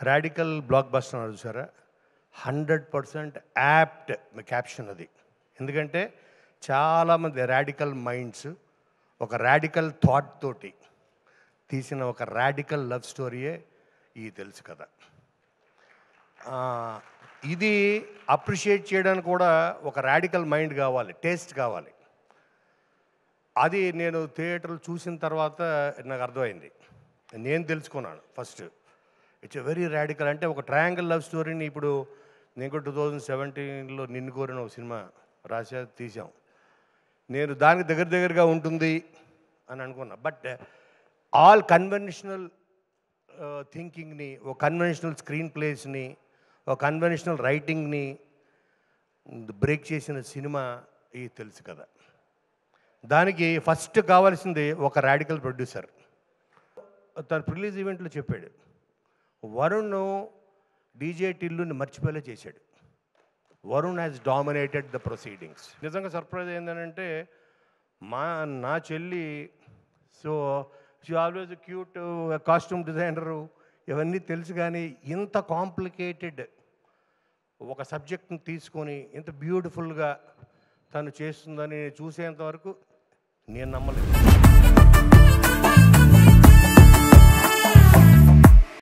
Radical block buster అన్నారు చూసారా, 100% apt caption అది. ఎందుకంటే చాలామంది రాడికల్ మైండ్స్ ఒక రాడికల్ థాట్ తోటి తీసిన ఒక రాడికల్ లవ్ స్టోరీయే ఈ తెలుసు కదా. ఇది అప్రిషియేట్ చేయడానికి కూడా ఒక రాడికల్ మైండ్ కావాలి, టేస్ట్ కావాలి. అది నేను థియేటర్లు చూసిన తర్వాత నాకు అర్థమైంది, నేను తెలుసుకున్నాను. First it's a very radical. అంటే ఒక ట్రయాంగిల్ లవ్ స్టోరీని ఇప్పుడు నేను కూడా 2017లో నిన్ను కోరిన ఒక సినిమా రాసా, తీసాం. నేను దానికి దగ్గరగా ఉంటుంది అని అనుకున్నా. బట్ ఆల్ కన్వెన్షనల్ థింకింగ్ని, ఒక కన్వెన్షనల్ స్క్రీన్ ప్లేస్ని, ఒక కన్వెన్షనల్ రైటింగ్ని బ్రేక్ చేసిన సినిమా ఈ తెలుసు కదా. దానికి ఫస్ట్ కావాల్సింది ఒక రాడికల్ ప్రొడ్యూసర్. తన రిలీజ్ ఈవెంట్లో చెప్పాడు, వరుణ్ డీజే టిల్లుని మర్చిపోయేలా చేశాడు. Varun has dominated the proceedings. నిజంగా సర్ప్రైజ్ ఏంటంటే నా చెల్లి, so she always cute, costume designer, ఇవన్నీ తెలుసు. కానీ ఇంత కాంప్లికేటెడ్ ఒక సబ్జెక్ట్ని తీసుకొని ఇంత బ్యూటిఫుల్గా తను చేస్తుందని చూసేంతవరకు నేను నమ్మలేదు.